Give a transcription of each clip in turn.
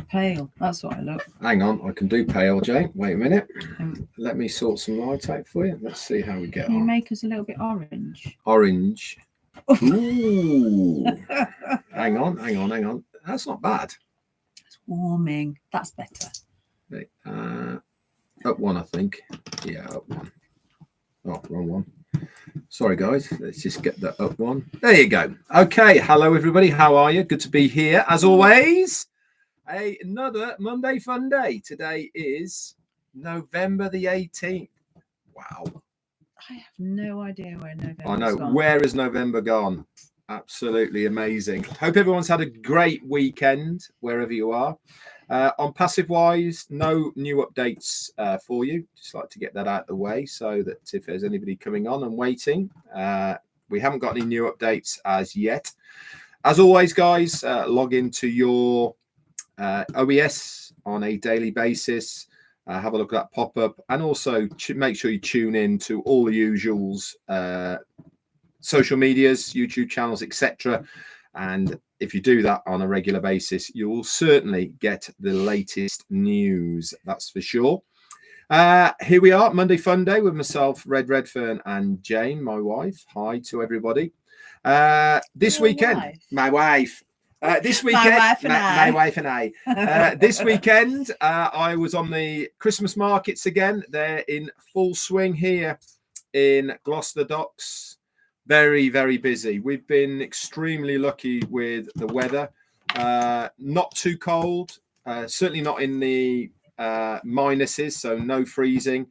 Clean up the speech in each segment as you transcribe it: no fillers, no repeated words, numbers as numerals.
pale. That's what I look. Hang on, I can do pale, Jane. Wait a minute. Let me sort some light out for you. Let's see how we get Can you on. make us a little bit orange? Orange. Ooh. Hang on. That's not bad. It's warming. That's better. Up one, I think. Yeah, up one. Oh, wrong one. Sorry, guys. Let's just get the up one. There you go. Okay. Hello, everybody. How are you? Good to be here. As always, another Monday Fun Day. Today is November the 18th. Wow. I have no idea where November. I know. Gone. Where has November gone? Absolutely amazing. Hope everyone's had a great weekend wherever you are. On passive wise, no new updates for you. Just like to get that out of the way so that if there's anybody coming on and waiting, we haven't got any new updates as yet. As always, guys, log into your OES on a daily basis. Have a look at that pop-up, and also make sure you tune in to all the usuals, social medias, YouTube channels, etc. And if you do that on a regular basis, you will certainly get the latest news. That's for sure. Here we are, Monday Fun Day with myself, Redfern, and Jane, my wife. Hi to everybody. This weekend, my wife. This weekend, my wife and I. This weekend, I was on the Christmas markets again. They're in full swing here in Gloucester Docks. Very, very busy. We've been extremely lucky with the weather. Not too cold, certainly not in the minuses, so no freezing.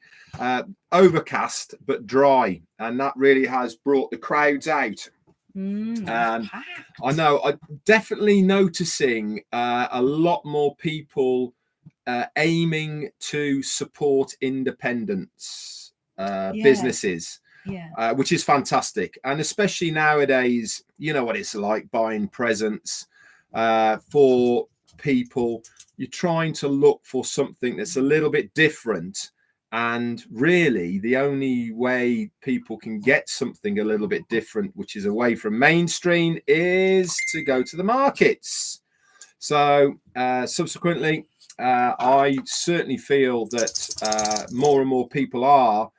Overcast, but dry. And that really has brought the crowds out. And I know I'm definitely noticing a lot more people aiming to support independents, businesses. Yeah. Which is fantastic. And especially nowadays, you know what it's like buying presents for people. You're trying to look for something that's a little bit different. And really, the only way people can get something a little bit different, which is away from mainstream, is to go to the markets. So subsequently, I certainly feel that more and more people are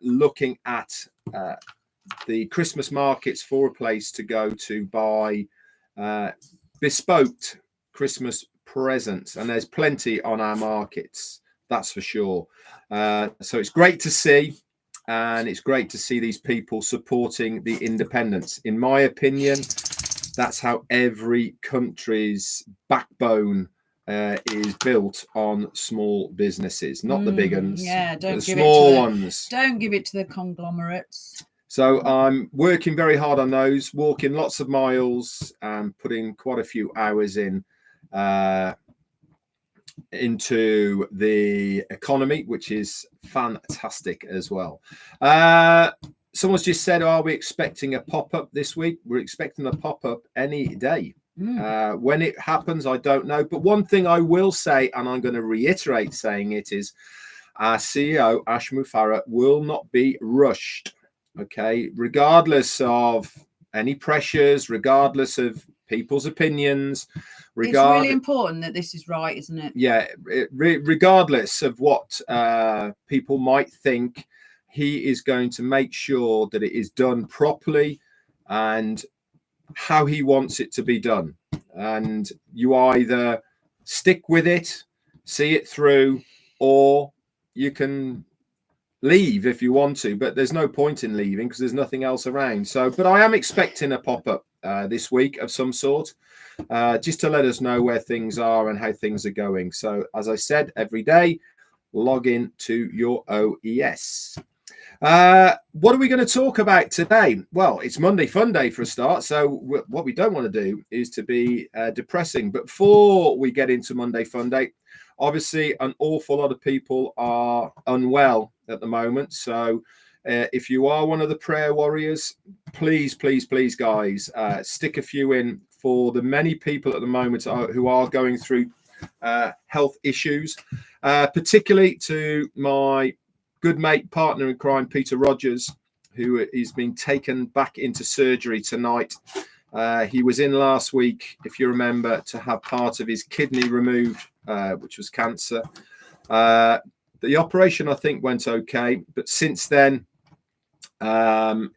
looking at the Christmas markets for a place to go to buy bespoke Christmas presents, and there's plenty on our markets, that's for sure. So it's great to see, and it's great to see these people supporting the independents. In my opinion, that's how every country's backbone is built on small businesses, not the big ones. Yeah, the small ones. Don't give it to the conglomerates. So I'm working very hard on those, walking lots of miles and putting quite a few hours into the economy, which is fantastic as well. Someone's just said, are we expecting a pop-up this week? We're expecting a pop-up any day. When it happens, I don't know. But one thing I will say, and I'm going to reiterate saying it, is our CEO, Ash Mufareh, will not be rushed. Okay, regardless of any pressures, regardless of people's opinions. It's really important that this is right, isn't it? Yeah, regardless of what people might think, he is going to make sure that it is done properly and how he wants it to be done. And you either stick with it, see it through, or you can leave if you want to, but there's no point in leaving because there's nothing else around. So, but I am expecting a pop-up this week of some sort, just to let us know where things are and how things are going. So, as I said, every day, log in to your OES. What are we going to talk about today? Well, it's Monday Fun Day for a start. So what we don't want to do is to be depressing. But before we get into Monday Fun Day, obviously an awful lot of people are unwell at the moment. So if you are one of the prayer warriors, please, please, please, guys, stick a few in for the many people at the moment who are going through health issues, particularly to my good mate, partner in crime, Peter Rogers, who is being taken back into surgery tonight He was in last week, if you remember, to have part of his kidney removed, which was cancer. The operation, I think, went okay, but since then,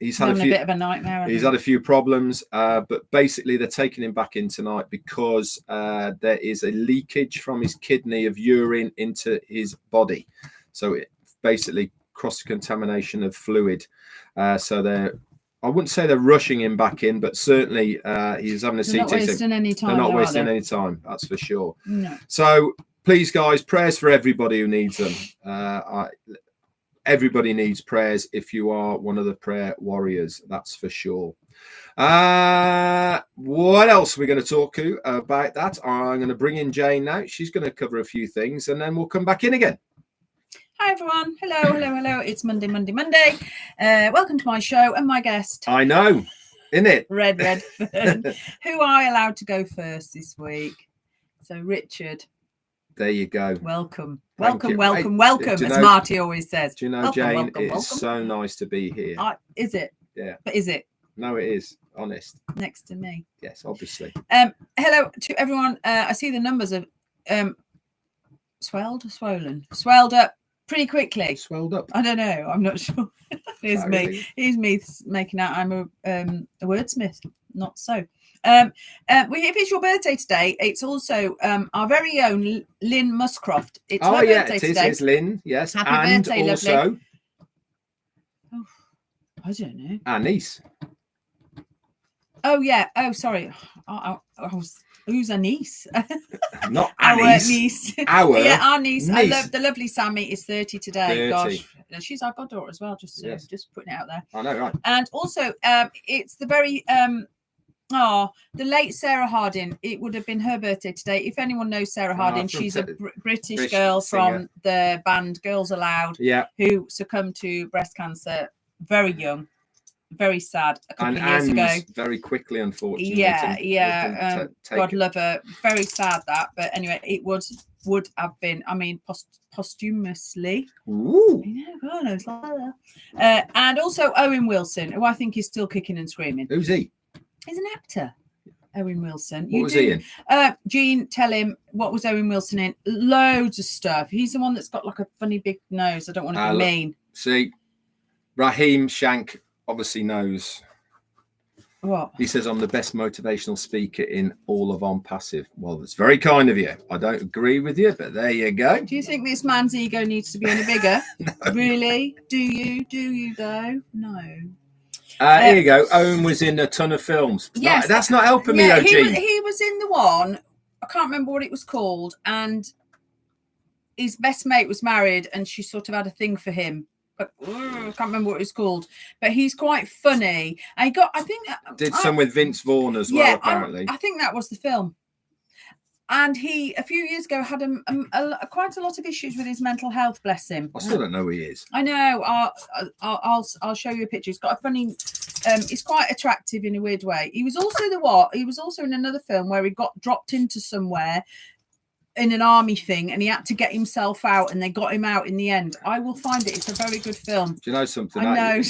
he's had a bit of a nightmare. He's had a few problems, but basically they're taking him back in tonight because there is a leakage from his kidney of urine into his body. So it basically cross-contamination of fluid. So I wouldn't say they're rushing him back in, but certainly he's having a CT. Not wasting any time. They're not wasting any time, that's for sure. No. So please, guys, prayers for everybody who needs them. Everybody needs prayers if you are one of the prayer warriors, that's for sure. What else are we going to talk to about that? I'm going to bring in Jane now. She's going to cover a few things, and then we'll come back in again. Hi, everyone. Hello. It's Monday. Welcome to my show and my guest. I know, isn't it? Redfern, who I allowed to go first this week. So, Richard. There you go. Welcome, as Marty always says. Do you know, welcome, Jane, welcome. it's so nice to be here. Is it? Yeah. But is it? No, it is. Honest. Next to me. Yes, obviously. Hello to everyone. I see the numbers have swelled up pretty quickly. Swelled up. I don't know. I'm not sure. Here's me making out I'm a wordsmith. Not so. If it's your birthday today, it's also our very own Lynn Muscroft. It's her birthday today. It's Lynn, yes. Happy birthday, also, lovely. Oh, I don't know. Our niece. Oh, yeah. Oh, sorry. Who's a niece? Not our niece. Niece. Our niece. I love the lovely Sammy is 30 today. 30. Gosh, she's our goddaughter as well. Just putting it out there. I know, right? And also, it's the very the late Sarah Harding. It would have been her birthday today. If anyone knows Sarah Harding, she's a British girl from the band Girls Aloud. Yeah. Who succumbed to breast cancer very young. Very sad. A couple of years ago. Very quickly, unfortunately. Yeah. God love her. Very sad that. But anyway, it would have been. I mean, posthumously. Ooh. God knows. And also Owen Wilson, who I think is still kicking and screaming. Who's he? He's an actor. Owen Wilson. What was he in? Jean, tell him, what was Owen Wilson in? Loads of stuff. He's the one that's got like a funny big nose. I don't want to be mean. See, Raheem Shank obviously knows. What? He says, I'm the best motivational speaker in all of OnPassive. Well, that's very kind of you. I don't agree with you, but there you go. Do you think this man's ego needs to be any bigger? No. Really? Do you though? No. Here you go. Owen was in a ton of films. Yes. That's not helping me, OG. He was in the one, I can't remember what it was called, and his best mate was married and she sort of had a thing for him. But I can't remember what it was called. But he's quite funny. I think did some with Vince Vaughn as well, apparently. I think that was the film. And he, a few years ago, had quite a lot of issues with his mental health. Bless him. I still don't know who he is. I know. I'll show you a picture. He's got a funny. He's quite attractive in a weird way. He was also He was also in another film where he got dropped into somewhere in an army thing, and he had to get himself out, and they got him out in the end. I will find it. It's a very good film. Do you know something? I know.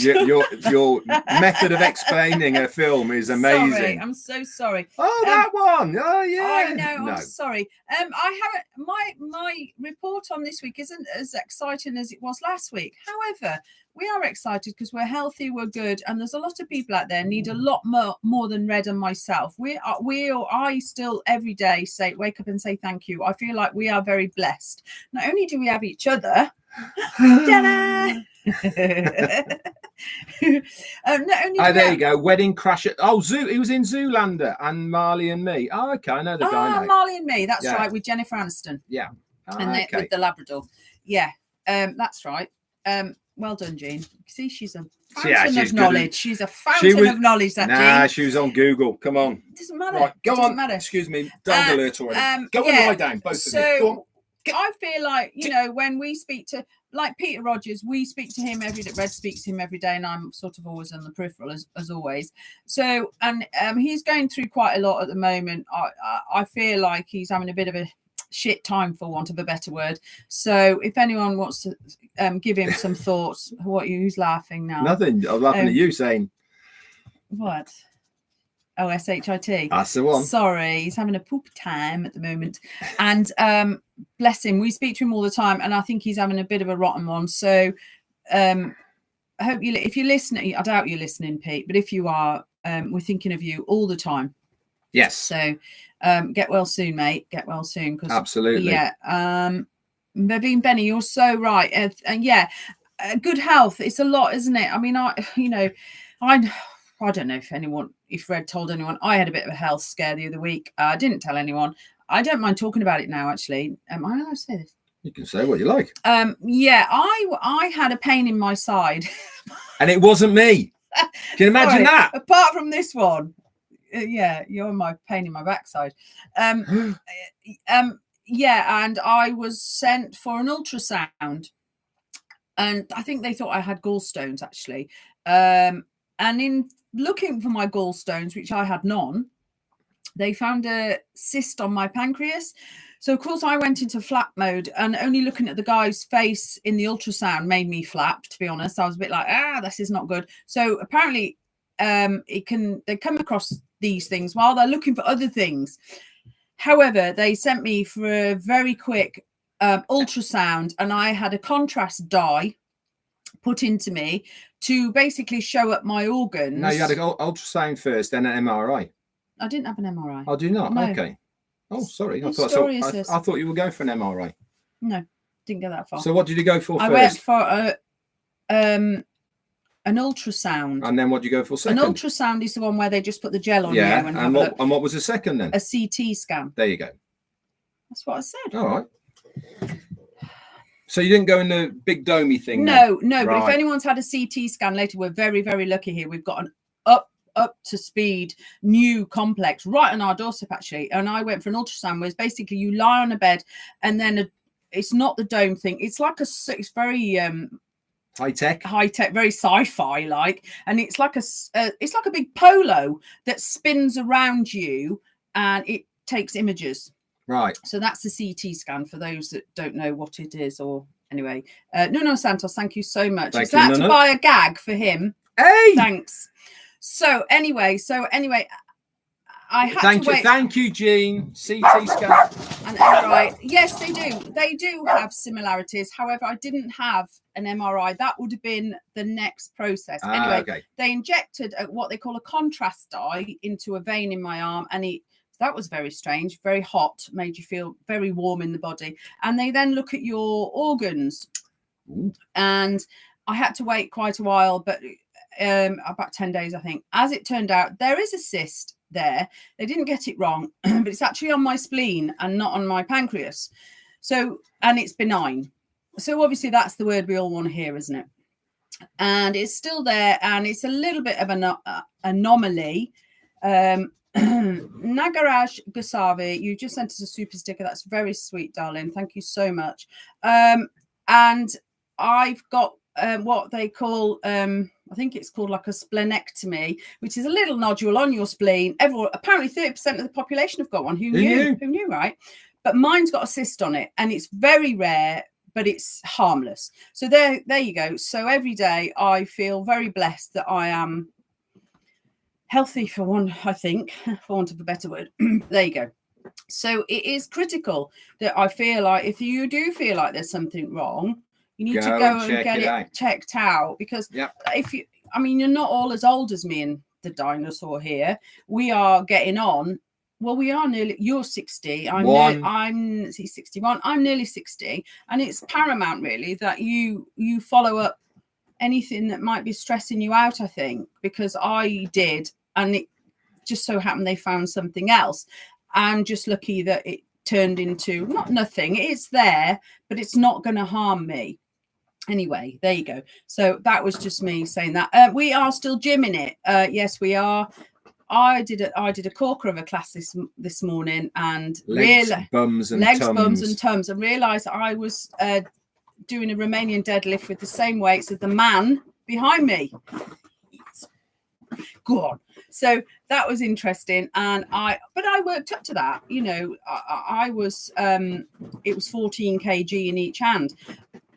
Your method of explaining a film is amazing. Sorry, I'm so sorry. Oh, that one. Oh, yeah. I know. No. I'm sorry. I haven't. My report on this week isn't as exciting as it was last week. However, we are excited because we're healthy, we're good, and there's a lot of people out there need a lot more than Red and myself. I still every day wake up and say thank you. I feel like we are very blessed. Not only do we have each other, there you go. Wedding Crasher. Zoo. He was in Zoolander and Marley and Me. Oh, okay, I know the guy now. Marley and Me. That's right, with Jennifer Aniston. Yeah, with the Labrador. Yeah, that's right. Well done, Jean. See, she's a fountain of knowledge. She's a fountain of knowledge, Jean. She was on Google. Come on. It doesn't matter. Right, go on. Matter. Excuse me. Dog alert already. Go and lie down, both of you. Go on. I feel like, when we speak to, like Peter Rogers, we speak to him every day. Red speaks to him every day, and I'm sort of always on the peripheral as always. So, and he's going through quite a lot at the moment. I feel like he's having a bit of a shit time, for want of a better word. So if anyone wants to give him some thoughts, who's laughing now? Nothing. I'm laughing at you saying what? Oh, SHIT. That's the one. Sorry, he's having a poop time at the moment. And bless him, we speak to him all the time, and I think he's having a bit of a rotten one. So I hope you, if you're listening, I doubt you're listening, Pete, but if you are, we're thinking of you all the time. Yes. So get well soon, mate. Get well soon. Absolutely. Yeah. Naveen Benny, you're so right. And yeah, good health. It's a lot, isn't it? I mean, I don't know if Red told anyone. I had a bit of a health scare the other week. I didn't tell anyone. I don't mind talking about it now, actually. Am I allowed to say this? You can say what you like. Yeah, I had a pain in my side. And it wasn't me. Can you imagine that? Apart from this one. Yeah, you're my pain in my backside. Yeah, and I was sent for an ultrasound. And I think they thought I had gallstones, actually. And in looking for my gallstones, which I had none, they found a cyst on my pancreas. So, of course, I went into flap mode, and only looking at the guy's face in the ultrasound made me flap, to be honest. I was a bit like, this is not good. So apparently they come across these things while they're looking for other things. However, they sent me for a very quick ultrasound, and I had a contrast dye put into me to basically show up my organs. No, you had an ultrasound first, then an MRI. I didn't have an MRI. Oh, do you not? No. Okay. Oh, sorry. I thought you were going for an MRI. No, didn't go that far. So what did you go for first? I went for an ultrasound. And then what did you go for second? An ultrasound is the one where they just put the gel on you. And what was the second then? A CT scan. There you go. That's what I said. All right. So you didn't go in the big domey thing? No, then? Right. But if anyone's had a CT scan later, we're very, very lucky here. We've got an up to speed new complex right on our doorstep, actually. And I went for an ultrasound where it's basically you lie on a bed, and then it's not the dome thing. It's like it's very high tech, very sci-fi like, and it's like a big polo that spins around you and it takes images. Right. So that's the CT scan for those that don't know what it is. Or anyway, Nuno Santos, thank you so much. Is that to buy a gag for him? Hey, thanks. So anyway, I had to wait. Thank you, Jean. CT scan and MRI. Yes, they do. They do have similarities. However, I didn't have an MRI. That would have been the next process. Anyway, okay. They injected what they call a contrast dye into a vein in my arm, and that was very strange, very hot, made you feel very warm in the body. And they then look at your organs. Ooh. And I had to wait quite a while, but about 10 days, I think. As it turned out, there is a cyst there. They didn't get it wrong, but it's actually on my spleen and not on my pancreas. So, and it's benign. So obviously that's the word we all want to hear, isn't it? And it's still there, and it's a little bit of an anomaly. Nagaraj Gasavi, you just sent us a super sticker. That's very sweet, darling. Thank you so much. And I've got what they call, I think it's called like a splenectomy, which is a little nodule on your spleen. Apparently 30% of the population have got one. Who knew? Who knew, right? But mine's got a cyst on it, and it's very rare, but it's harmless. So there you go. So every day I feel very blessed that I am healthy, for one, I think, for want of a better word. There you go. So it is critical that I feel like if you do feel like there's something wrong, you need to go and get it checked out, because you're not all as old as me and the dinosaur here. We are getting on. Well, we are nearly. You're 60. I'm 61. I'm nearly 60, and it's paramount, really, that you follow up anything that might be stressing you out. I think, because I did, and it just so happened they found something else. I'm just lucky that it turned into not nothing. It's there, but it's not going to harm me. Anyway, there you go. So that was just me saying that. We are still gymming it. Yes, we are. I did a corker of a class this morning, and legs, bums and tums, and realised I was doing a Romanian deadlift with the same weights as the man behind me. Go on. So that was interesting, and I worked up to that. You know, I was it was 14 kg in each hand.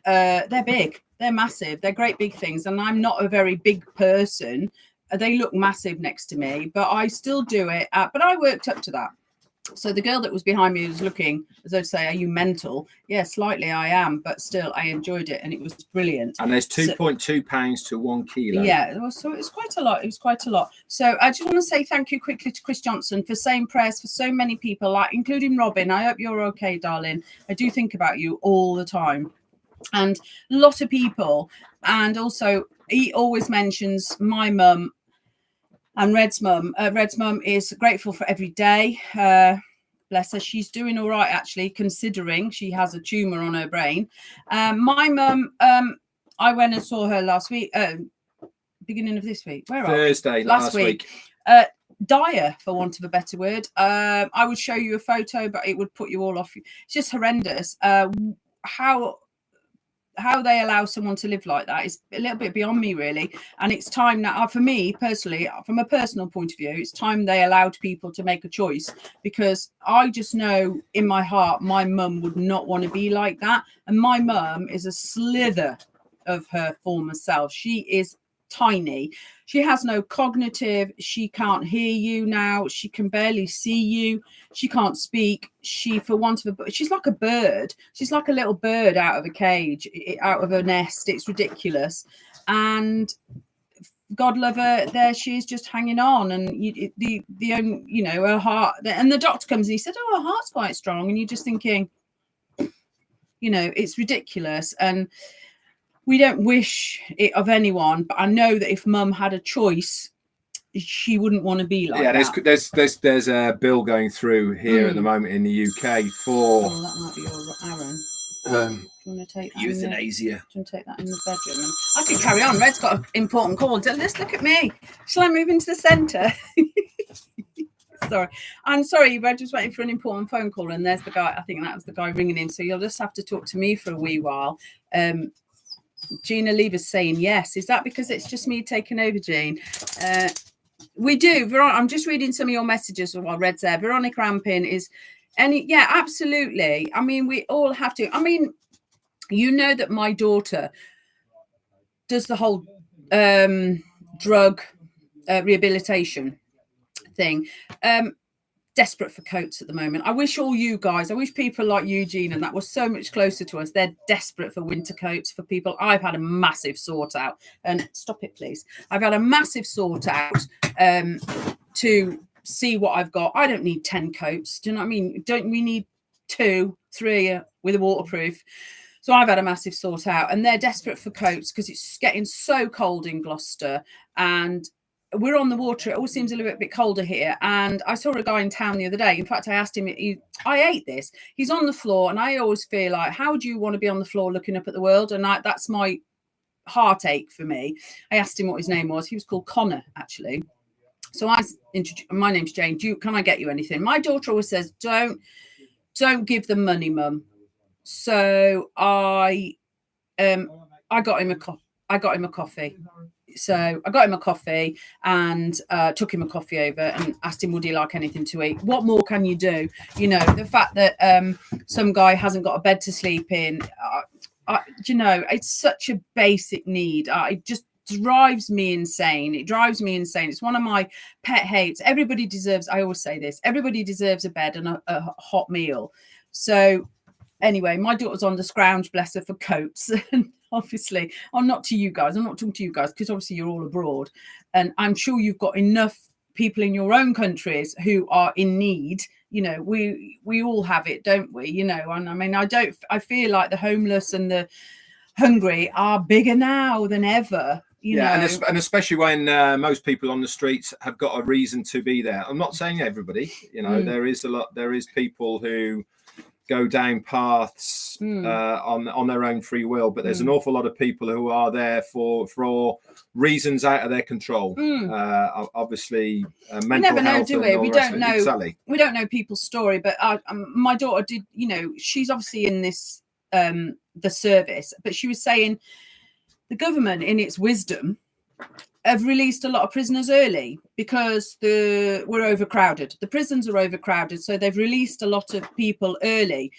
They're big, they're massive, they're great big things, and I'm not a very big person, they look massive next to me, but I still do it. But I worked up to that. So the girl that was behind me was looking as though to say, are you mental? Yeah, slightly I am, but still I enjoyed it and it was brilliant. And there's 2.2 pounds to 1 kilo. Yeah, so it was quite a lot. It was quite a lot. So I just want to say thank you quickly to Chris Johnson for saying prayers for so many people, like including Robin. I hope you're okay, darling. I do think about you all the time. And a lot of people. And also he always mentions my mum and Red's mum. Red's mum is grateful for every day. Bless her. She's doing all right, actually, considering she has a tumour on her brain. My mum, I went and saw her last week, beginning of this week. Where are Thursday, we? last week. Dire, for want of a better word. I would show you a photo, but it would put you all off. It's just horrendous. How they allow someone to live like that is a little bit beyond me, really. And it's time now, for me personally, from a personal point of view, it's time they allowed people to make a choice, because I just know in my heart my mum would not want to be like that. And my mum is a slither of her former self. She is tiny. She has no cognitive. She can't hear you now. She can barely see you. She can't speak. She, for want of a, she's like a bird. She's like a little bird out of a cage, out of a nest. It's ridiculous. And God love her, there she is, just hanging on. And the only, you know, her heart. And the doctor comes and he said, "Oh, her heart's quite strong." And you're just thinking, you know, it's ridiculous. And we don't wish it of anyone, but I know that if mum had a choice, she wouldn't want to be like that. There's a bill going through here at the moment in the UK for that might be your Aaron. Do you want to take that euthanasia. Do you want to take that in the bedroom? And I could carry on. Red's got an important call. Let's look at me. Shall I move into the centre? Sorry, I'm sorry, Red was waiting for an important phone call, and there's the guy. I think that was the guy ringing in. So you'll just have to talk to me for a wee while. Gina Lever's saying yes. Is that because it's just me taking over, Jean? We do. I'm just reading some of your messages while Red's there. Veronica Rampin is yeah, absolutely. I mean, we all have to. I mean, you know that my daughter does the whole drug rehabilitation thing. Desperate for coats at the moment. I wish all you guys, I wish people like Eugene and that was so much closer to us. They're desperate for winter coats for people. I've had a massive sort out, and stop it, please. I've had a massive sort out to see what I've got. I don't need 10 coats. Do you know what I mean? Don't we need 2, 3 with a waterproof? So I've had a massive sort out, and they're desperate for coats because it's getting so cold in Gloucester, and we're on the water. It all seems a little bit colder here. And I saw a guy in town the other day. In fact, I asked him, I ate this. He's on the floor. And I always feel like, how do you want to be on the floor looking up at the world? And that's my heartache for me. I asked him what his name was. He was called Connor, actually. So I introduced, my name's Jane. Can I get you anything? My daughter always says, don't give them money, Mum. So I got him a coffee. So I got him a coffee and took him a coffee over and asked him, would he like anything to eat? What more can you do? You know, the fact that some guy hasn't got a bed to sleep in, you know, it's such a basic need. It just drives me insane. It drives me insane. It's one of my pet hates. Everybody deserves, I always say this, everybody deserves a bed and a hot meal. So anyway, my daughter's on the scrounge, bless her, for coats. And obviously, I'm not to you guys. I'm not talking to you guys because obviously you're all abroad. And I'm sure you've got enough people in your own countries who are in need. You know, we all have it, don't we? You know, and I mean, I feel like the homeless and the hungry are bigger now than ever. You know? And especially when most people on the streets have got a reason to be there. I'm not saying everybody, you know, there is people who go down paths on their own free will, but there's an awful lot of people who are there for reasons out of their control. Obviously, mental we never know, health. Do we? We don't know. Exactly. We don't know people's story, but my daughter did. You know, she's obviously in this the service, but she was saying the government, in its wisdom, have released a lot of prisoners early because we're overcrowded. The prisons are overcrowded, so they've released a lot of people early.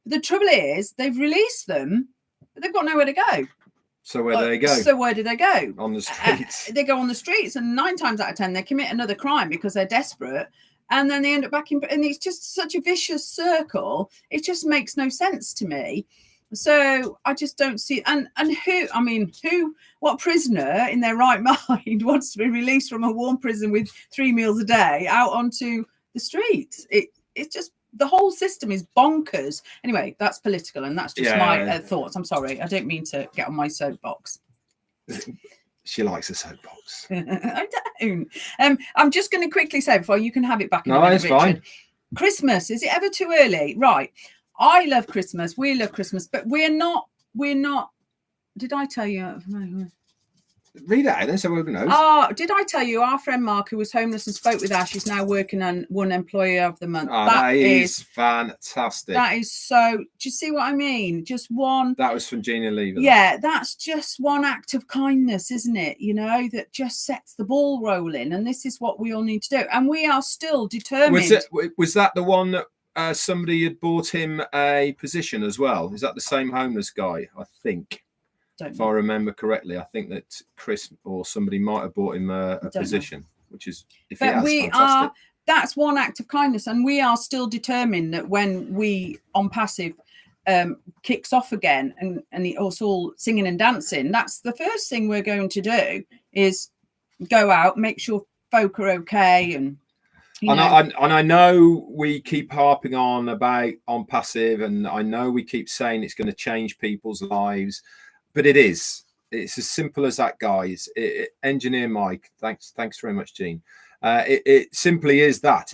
The trouble is they've released them, but they've got nowhere to go. So where do they go? So where do they go? On the streets. They go on the streets, and 9 times out of 10 they commit another crime because they're desperate, and then they end up back in. And it's just such a vicious circle. It just makes no sense to me. So I just don't see. And what prisoner in their right mind wants to be released from a warm prison with 3 meals a day out onto the streets? It's just, the whole system is bonkers. Anyway, that's political, and that's just my thoughts. I'm sorry, I don't mean to get on my soapbox. She likes a soapbox. I don't. I'm just going to quickly say before you can have it back. No, it's fine. Christmas, is it ever too early? Right. I love Christmas. We love Christmas, but we're not. Did I tell you? Read it out then, so everyone knows. Oh, did I tell you our friend Mark, who was homeless and spoke with Ash, is now working on One Employee of the Month? Oh, that is fantastic. That is so. Do you see what I mean? Just one. That was from Gina Lever. Yeah, that's just one act of kindness, isn't it? You know, that just sets the ball rolling, and this is what we all need to do. And we are still determined. Was that the one that somebody had bought him a position as well? Is that the same homeless guy? I think. If I remember correctly, I think that Chris or somebody might have bought him a position, which is, fantastic. That's one act of kindness, and we are still determined that when we OnPassive kicks off again and it's all singing and dancing, that's the first thing we're going to do is go out, make sure folk are okay. And I know we keep harping on about OnPassive, and I know we keep saying it's going to change people's lives. But it's as simple as that, guys. Engineer Mike, thanks very much, Gene. It simply is that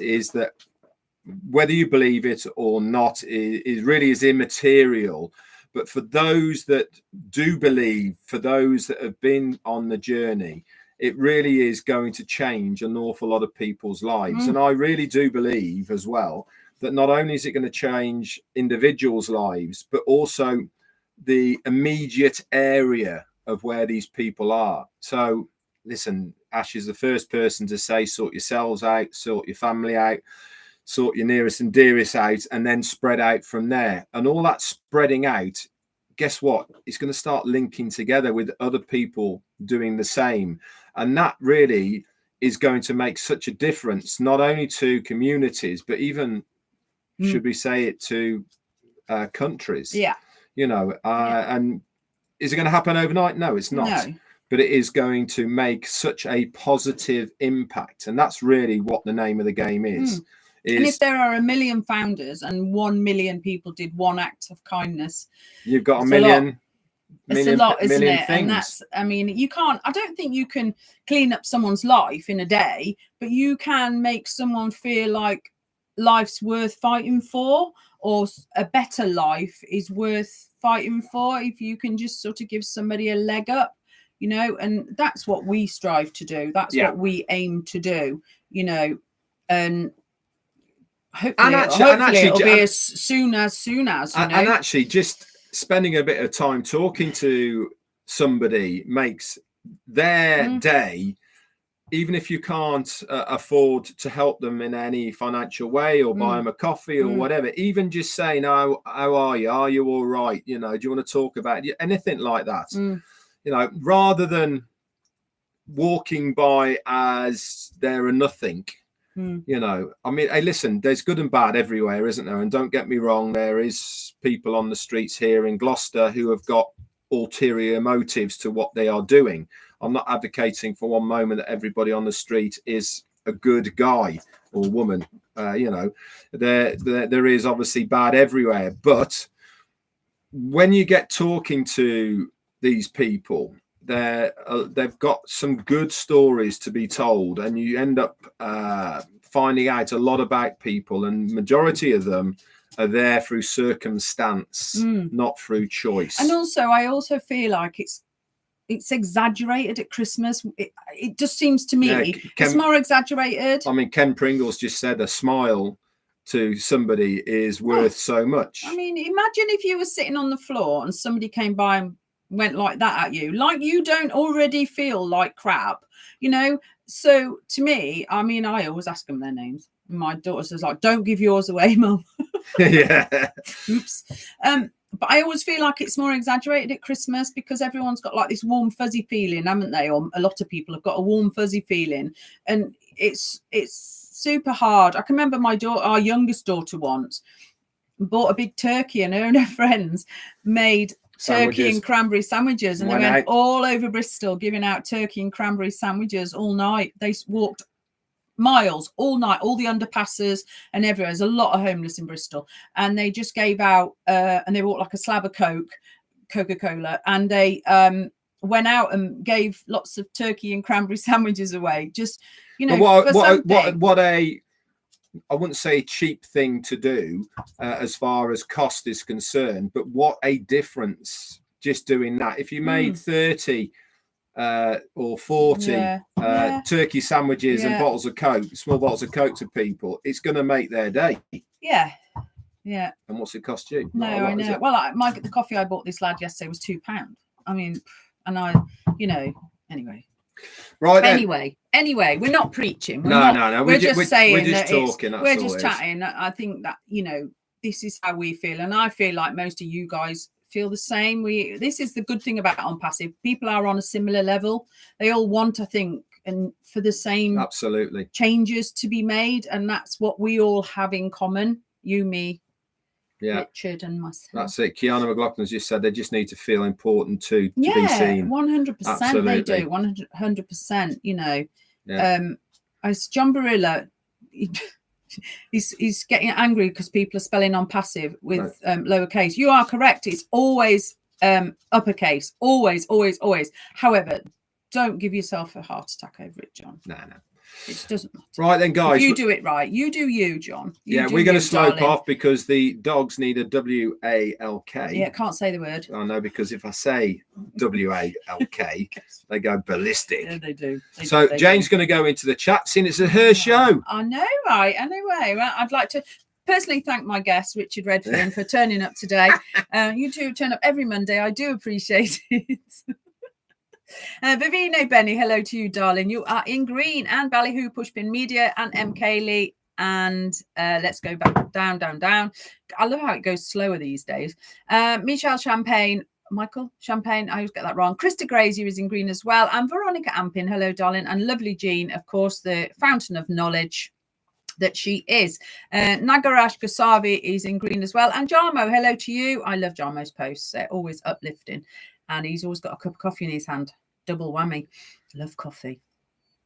whether you believe it or not, it really is immaterial. But for those that do believe, for those that have been on the journey, it really is going to change an awful lot of people's lives. And I really do believe as well that not only is it going to change individuals' lives, but also the immediate area of where these people are. So listen, Ash is the first person to say, sort yourselves out, sort your family out, sort your nearest and dearest out, and then spread out from there. And all that spreading out, guess what? It's going to start linking together with other people doing the same. And that really is going to make such a difference, not only to communities, but even, should we say it, to countries. Yeah. You know, and is it going to happen overnight? No, it's not. No. But it is going to make such a positive impact. And that's really what the name of the game is. And if there are 1 million founders and 1 million people did one act of kindness, you've got a million. It's a lot, isn't it? Things. And that's, I mean, I don't think you can clean up someone's life in a day, but you can make someone feel like life's worth fighting for, or a better life is worth fighting for, if you can just sort of give somebody a leg up, you know. And that's what we strive to do. That's what we aim to do, you know. And hopefully it'll be as soon as, you know. And actually just spending a bit of time talking to somebody makes their day. Even if you can't afford to help them in any financial way or buy them a coffee or whatever, even just saying, how are you? Are you all right? You know, do you want to talk about it? Anything like that? You know, rather than walking by as they're a nothing, you know. I mean, hey, listen, there's good and bad everywhere, isn't there? And don't get me wrong, there is people on the streets here in Gloucester who have got ulterior motives to what they are doing. I'm not advocating for one moment that everybody on the street is a good guy or woman. You know, there is obviously bad everywhere. But when you get talking to these people, they've got some good stories to be told, and you end up finding out a lot about people, and majority of them are there through circumstance, not through choice. And also, I also feel like it's exaggerated at Christmas. It just seems to me it's more exaggerated. I mean, Ken Pringles just said a smile to somebody is worth so much. I mean, imagine if you were sitting on the floor and somebody came by and went like that at you, like you don't already feel like crap, you know. So to me, I mean, I always ask them their names. My daughter says, like, don't give yours away, Mum. Yeah. Oops. but I always feel like it's more exaggerated at Christmas because everyone's got like this warm fuzzy feeling, haven't they? Or a lot of people have got a warm fuzzy feeling, and it's super hard. I can remember our youngest daughter once bought a big turkey, and her and her friends made turkey and cranberry sandwiches, and they went all over Bristol giving out turkey and cranberry sandwiches all night. They walked miles all night, all the underpasses and everywhere. There's a lot of homeless in Bristol, and they just gave out and they bought like a slab of Coca-Cola, and they went out and gave lots of turkey and cranberry sandwiches away. Just, you know, what a I wouldn't say cheap thing to do as far as cost is concerned, but what a difference just doing that. If you made 30 or 40 turkey sandwiches and bottles of Coke, small bottles of Coke to people, it's going to make their day. Yeah. And what's it cost you? No, I know. Well, the coffee I bought this lad yesterday was £2. I mean, and I, you know, anyway. Right. Anyway, we're not preaching. No. We're just saying we're just talking. We're just chatting. I think that, you know, this is how we feel, and I feel like most of you guys feel the same. This is the good thing about OnPassive. People are on a similar level. They all want, I think, and for the same changes to be made, and that's what we all have in common. You, me, Richard, and myself. That's it. Kiana McLaughlin has just said they just need to feel important to be seen. 100%. They do 100%. You know, as John Barilla, he's getting angry because people are spelling OnPassive with lowercase. You are correct. It's always uppercase. Always. However, don't give yourself a heart attack over it, John. No. It doesn't matter. Right then, guys. If you do it right. You do you, John. We're going to slope off because the dogs need a WALK. Yeah, can't say the word. I know, because if I say WALK, they go ballistic. Yeah, they do. Jane's going to go into the chat, seeing it's her show. I know, right? Anyway, well, I'd like to personally thank my guest, Richard Redfern, for turning up today. You two turn up every Monday. I do appreciate it. Vivino Benny, hello to you, darling. You are in green, and Ballyhoo Pushpin Media, and M. Kaylee, and let's go back down. I love how it goes slower these days. Michael Champagne, I always get that wrong. Krista Grazier is in green as well, and Veronica Ampin, hello, darling, and lovely Jean, of course, the fountain of knowledge that she is. Nagarash Gasavi is in green as well, and Jarmo, hello to you. I love Jarmo's posts; they're always uplifting. And he's always got a cup of coffee in his hand. Double whammy. Love coffee.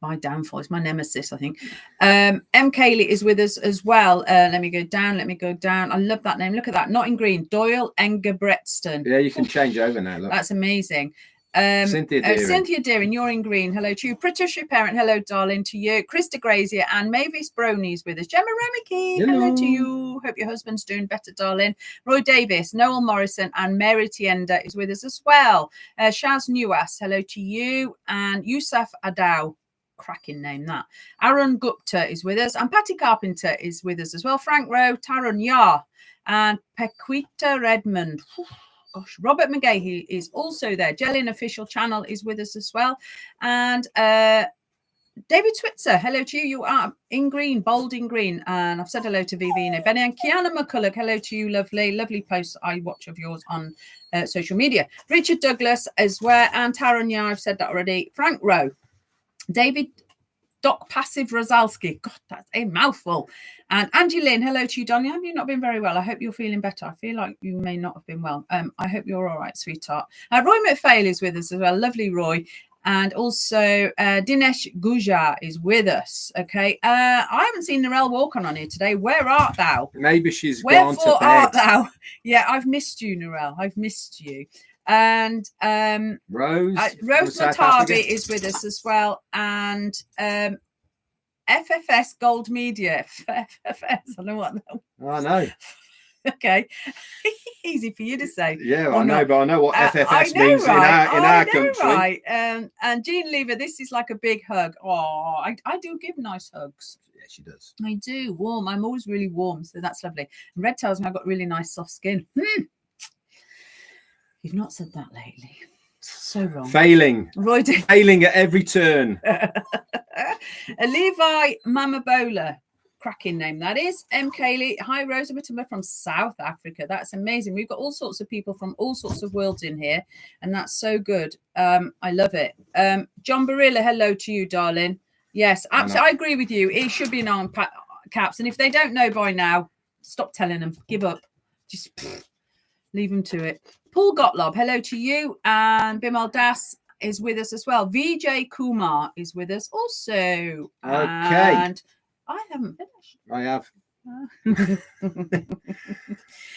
My downfall. It's my nemesis, I think. M. Kaylee is with us as well. Let me go down. I love that name. Look at that. Not in green. Doyle Engebretson. Yeah, you can change over now. Look. That's amazing. Cynthia Deering, you're in green. Hello to you. Patricia Parent, hello, darling, to you. Krista Grazier and Mavis Bronies with us. Gemma Remicky, hello to you. Hope your husband's doing better, darling. Roy Davis, Noel Morrison, and Mary Tienda is with us as well. Shaz Newas, hello to you. And Yusuf Adow, cracking name that. Aaron Gupta is with us, and Patty Carpenter is with us as well. Frank Rowe, Taron Yar, and Pequita Redmond. Gosh, Robert McGahey is also there. Jellin Official Channel is with us as well. And David Switzer, hello to you. You are in green, bold in green. And I've said hello to Vivina Benny. And Kiana McCulloch, hello to you. Lovely posts I watch of yours on social media. Richard Douglas as well. And Taron Yar, I've said that already. Frank Rowe. David Doc Passive Rosalski. God, that's a mouthful. And Angie Lynn, hello to you, Donny. Have you not been very well? I hope you're feeling better. I feel like you may not have been well. I hope you're all right, sweetheart. Roy McPhail is with us as well. Lovely Roy. And also Dinesh Gujar is with us. Okay. I haven't seen Narelle Walker on here today. Where art thou? Maybe she's gone to bed. Wherefore art thou? Yeah, I've missed you, Narelle. I've missed you. And Rose Matabi is with us as well, and FFS Gold Media. FFS, I know what that was. I know. Okay, easy for you to say. Yeah, I know, but I know what FFS means right. in our country. Right. And Jean Lever, this is like a big hug. Oh, I do give nice hugs. Yeah, she does. I do. Warm. I'm always really warm, so that's lovely. And Red tells me I've got really nice soft skin. You've not said that lately. So wrong. Failing. Roy Failing at every turn. Levi Mamabola. cracking name that is. Kaylee, hi Rosa Matumba from South Africa. That's amazing. We've got all sorts of people from all sorts of worlds in here, and that's so good. I love it. John Barilla, hello to you, darling. Yes, absolutely. I agree with you. It should be an arm caps, and if they don't know by now, stop telling them. Give up. Just leave them to it. Paul Gottlob, hello to you, and Bimal Das is with us as well. Vijay Kumar is with us also. Okay. And I haven't finished. I have.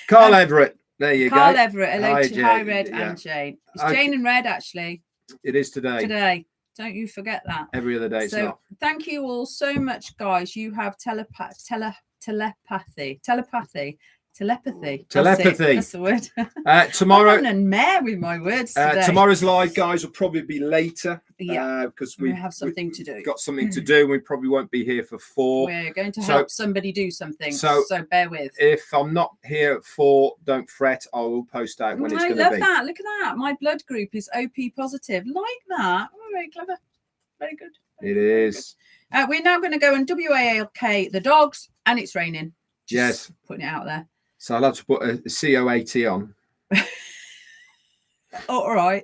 Carl Everett. There you go. Carl Everett. Hello Hi, to Hi Jane. Red Yeah. and Jane. It's Jane and Red, actually. It is today. Today. Don't you forget that. Every other day it's So not. thank you all so much, guys. You have telepathy. Telepathy. That's the word. Tomorrow. I'm having a mare with my words today. Tomorrow's live, guys, will probably be later. Yeah, because we have something to do. Got something to do. We probably won't be here for 4. We're going to help somebody do something. So bear with. If I'm not here at 4, don't fret. I will post out when it's going to be. I love that. Look at that. My blood group is OP positive. Like that. Oh, very clever. Very good. It is. We're now going to go and WALK the dogs, and it's raining. Yes. Putting it out there. So I'll have to put a COAT on. Oh, all right.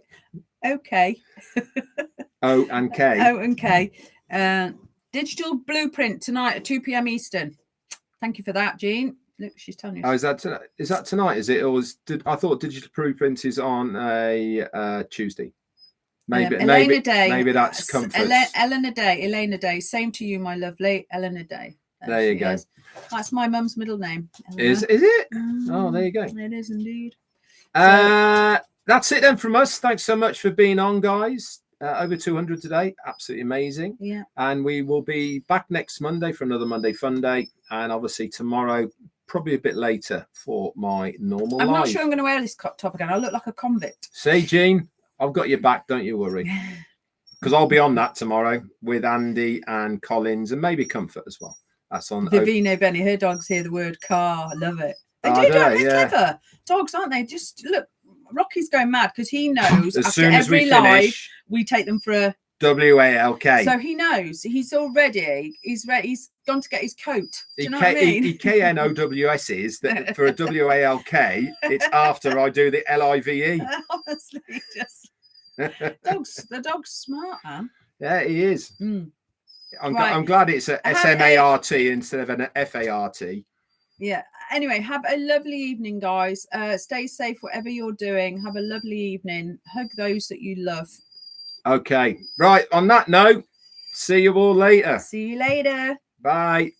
Okay. O and K. O and K. Digital blueprint tonight at 2 p.m. Eastern. Thank you for that, Jean. Look, she's telling you. Oh, is that tonight? Is that tonight? Is it? Or I thought digital blueprint is on a Tuesday. Maybe that's comfort. Elena Day. Same to you, my lovely Elena Day. There you go. That's my mum's middle name. Elena. Is it? Oh, there you go. It is indeed. That's it then from us. Thanks so much for being on, guys. Over 200 today. Absolutely amazing. Yeah. And we will be back next Monday for another Monday Fun Day. And obviously tomorrow, probably a bit later for my normal I'm live. not sure I'm going to wear this top again. I look like a convict. See, Jean, I've got your back. Don't you worry. Because I'll be on that tomorrow with Andy and Collins and maybe Comfort as well. That's on Vivino Benny. Her dogs hear the word car. I love it. They're clever dogs, aren't they? Just look, Rocky's going mad because he knows as after soon as every we live finish, we take them for a WALK. So he knows. He's already. He's ready. He's gone to get his coat. Do you know what I mean? KNOWS is that for a WALK. It's after I do the LIVE. Honestly, just the dog's smart, man. Yeah, he is. Right. I'm glad it's a SMART instead of an FART. Yeah. Anyway, have a lovely evening, guys. Stay safe, whatever you're doing. Have a lovely evening. Hug those that you love. Okay. Right. On that note, see you all later. See you later. Bye.